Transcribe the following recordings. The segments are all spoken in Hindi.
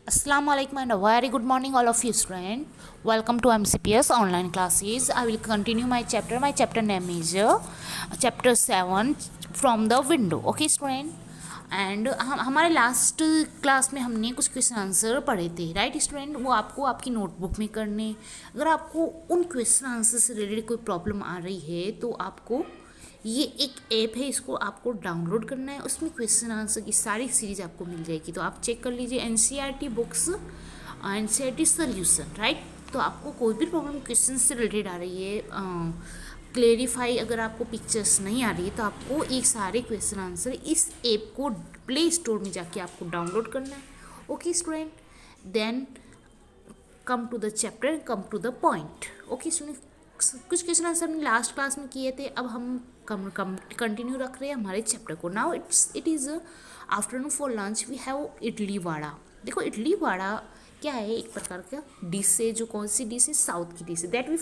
Assalamu alaikum and a very good morning all of you students. Welcome to MCPS online classes. I will continue my chapter. My chapter name is chapter 7 from the window. Okay student. And हमारे लास्ट क्लास में हमने कुछ क्वेश्चन आंसर पढ़े थे राइट स्टूडेंट। वो आपको आपकी नोटबुक में करने, अगर आपको उन क्वेश्चन आंसर से रिलेटेड कोई प्रॉब्लम आ रही है तो आपको ये एक ऐप है, इसको आपको डाउनलोड करना है। उसमें क्वेश्चन आंसर की सारी सीरीज आपको मिल जाएगी, तो आप चेक कर लीजिए NCERT books, NCERT solution right. तो आपको कोई भी प्रॉब्लम क्वेश्चन से रिलेटेड आ रही है, क्लेरिफाई अगर आपको पिक्चर्स नहीं आ रही है तो आपको एक सारे क्वेश्चन आंसर इस ऐप को प्ले स्टोर में जाके आपको डाउनलोड करना है। Okay student, then come to the chapter, come to the point. Okay student, कुछ क्वेश्चन आंसर हमने लास्ट क्लास में किए थे, अब हम कंटिन्यू रख रहे हैं हमारे चैप्टर को। Now it is afternoon for lunch we have idli vada. देखो इडली वड़ा क्या है, एक प्रकार का डिश है। जो कौन सी डिश है, साउथ की डिश है। That we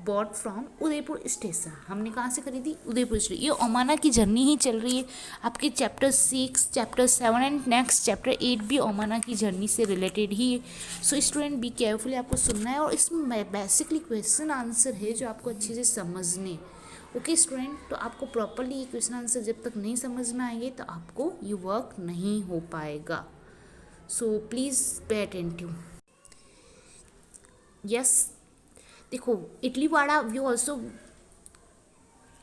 bought from Udaipur station. हमने कहाँ से खरीदी, उदयपुर स्टेशन। ये ओमाना की जर्नी ही चल रही है। आपके chapter 6, chapter 7 and next chapter 8 भी ओमाना की जर्नी से रिलेटेड ही है। सो स्टूडेंट बी केयरफुली आपको सुनना है, और इसमें बेसिकली क्वेश्चन आंसर है जो आपको अच्छे से समझने। ओके स्टूडेंट, तो आपको प्रॉपरली ये क्वेश्चन आंसर जब तक नहीं समझ में आएंगे तो आपको ये वर्क नहीं हो पाएगा। So please pay attentive. Yes, देखो idli vada we also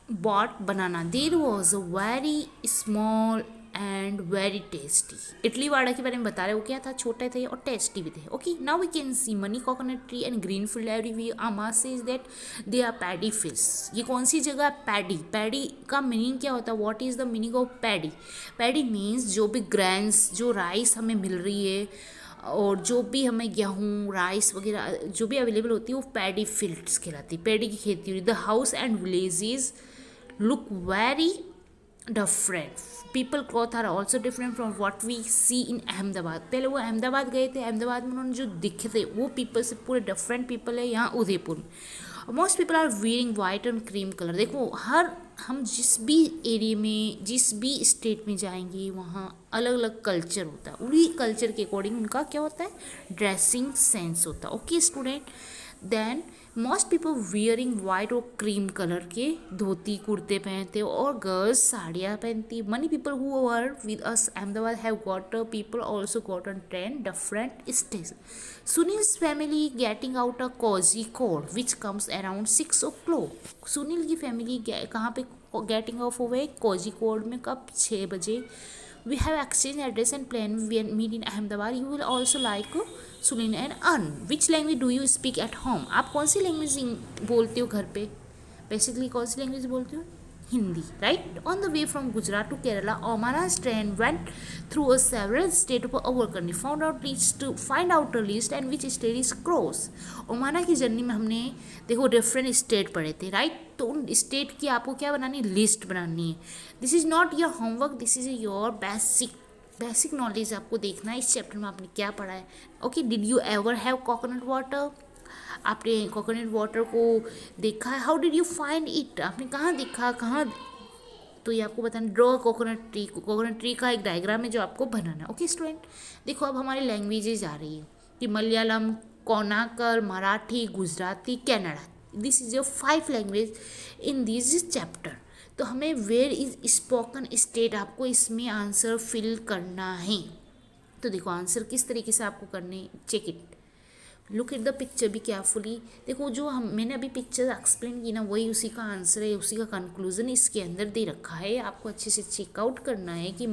bought banana. There was a very small and very tasty. Idli vada के बारे में बता रहे, वो क्या था, छोटे थे और टेस्टी भी थे। Okay, now we can see many coconut tree and green field everywhere. Amma says that they are paddy fish. ये कौन सी जगह है, पैडी। पैडी का मीनिंग क्या होता है, what is the meaning of paddy. Paddy means जो भी ग्रेन्स, जो राइस हमें मिल रही है और जो भी हमें गेहूँ, राइस वगैरह जो भी अवेलेबल होती है वो पैडी फील्ड्स कहलाती है, पैडी की खेती हो रही। The house and villages look very different. People clothes are also different from what we see in Ahmedabad. पहले वो अहमदाबाद गए थे, अहमदाबाद में उन्होंने जो दिखे थे वो पीपल से पूरे डिफरेंट पीपल है यहाँ उदयपुर में। Most people are wearing white and cream colour. देखो हम जिस भी एरिया में, जिस भी स्टेट में जाएंगे वहाँ अलग अलग कल्चर होता है, उन्हीं कल्चर के अकॉर्डिंग उनका क्या होता है, ड्रेसिंग सेंस होता है। Okay student, then most people wearing white और क्रीम कलर के धोती कुर्ते पहनते और गर्ल्स साड़ियाँ पहनती। Many people who were with us Ahmedabad have got people also got on train different station. Sunil's family getting out a Kozhikode which comes around 6 o'clock। Sunil की फैमिली कहाँ पे गेटिंग ऑफ हुए, कोजी कोड में, कब, 6 बजे। We have exchanged address and plan we meet in Ahmedabad. You will also like Sulin and An. Which language do you speak at home? आप कौन सी लैंग्वेज बोलते हो घर पे, बेसिकली कौन सी लैंग्वेज बोलते हो, Hindi right. On the way from Gujarat to Kerala Omana's train went through a several state of our country. Find out a list and which state is cross. ओमाना की जर्नी में हमने देखो डिफरेंट स्टेट पढ़े थे राइट, तो उन स्टेट की आपको क्या बनानी, लिस्ट बनानी है। This is not your homework, this is your basic knowledge आपको देखना है इस चैप्टर में आपने क्या पढ़ा है। Okay, did you ever have coconut water. आपने कोकोनट वाटर को देखा है, how did you find it, आपने कहाँ देखा, कहाँ, तो ये आपको बताना। Draw coconut tree, coconut tree का एक डायग्राम है जो आपको बनाना है। ओके स्टूडेंट, देखो अब हमारी लैंग्वेजेज आ रही है कि मलयालम, कोनाकल, Marathi, Gujarati, Kannada. This is your 5 language in this chapter. तो हमें वेयर इज स्पोकन स्टेट आपको इसमें आंसर फिल करना है। तो देखो आंसर किस तरीके से आपको करने, check it, look at the picture be carefully. देखो जो मैंने अभी पिक्चर एक्सप्लेन की ना, वही उसी का आंसर है, उसी का कंक्लूजन इसके अंदर दे रखा है। आपको अच्छे से चेकआउट करना है कि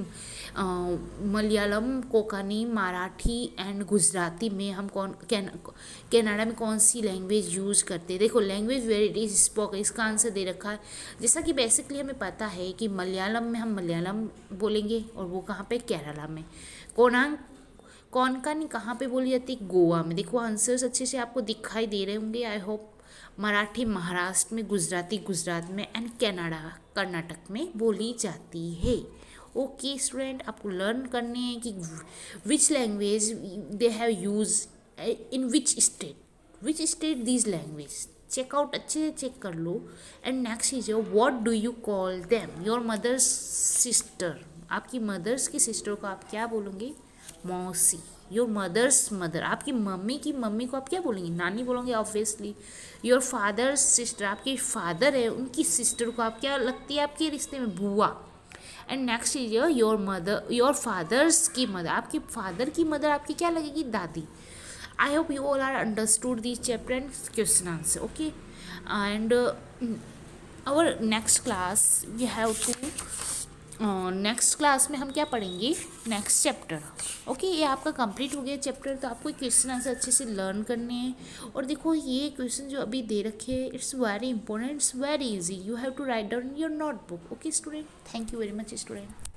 मलयालम, कोंकणी, मराठी एंड गुजराती में हम कनाडा में कौन सी लैंग्वेज यूज़ करते हैं। देखो language where it is spoken, इसका आंसर दे रखा है। जैसा कि बेसिकली हमें पता है कि मलयालम में हम मलयालम बोलेंगे, और वो कहाँ पे, केरला में। कोंकणी कहाँ पे बोली जाती है, गोवा में। देखो आंसर्स अच्छे से आपको दिखाई दे रहे होंगे आई होप। मराठी महाराष्ट्र में, गुजराती गुजरात में एंड कनाडा कर्नाटक में बोली जाती है। ओके स्टूडेंट, आपको लर्न करने हैं कि which language they have use in which state this language. Check out अच्छे से चेक कर लो। And next is your what do you call them, your mother's sister. आपकी मदर्स की सिस्टर को आप क्या बोलोगे, मौसी। योर मदर्स मदर, आपकी मम्मी की मम्मी को आप क्या बोलेंगे, नानी बोलोगे ऑब्वियसली। योर फादर्स सिस्टर, आपके फादर है उनकी सिस्टर को आप क्या लगती है आपके रिश्ते में, बुआ। And next is your mother, your fathers की मदर, आपके फादर की मदर आपकी क्या लगेगी, दादी। I hope you all are understood this chapter and question answer, okay. And our next class we have to, next class में हम क्या पढ़ेंगे, नेक्स्ट चैप्टर, ओके। ये आपका कंप्लीट हो गया चैप्टर, तो आपको क्वेश्चन आंसर अच्छे से लर्न करने हैं। और देखो ये क्वेश्चन जो अभी दे रखे हैं, it's very important, it's very easy, you have to write down your notebook, okay student. Thank you very much student.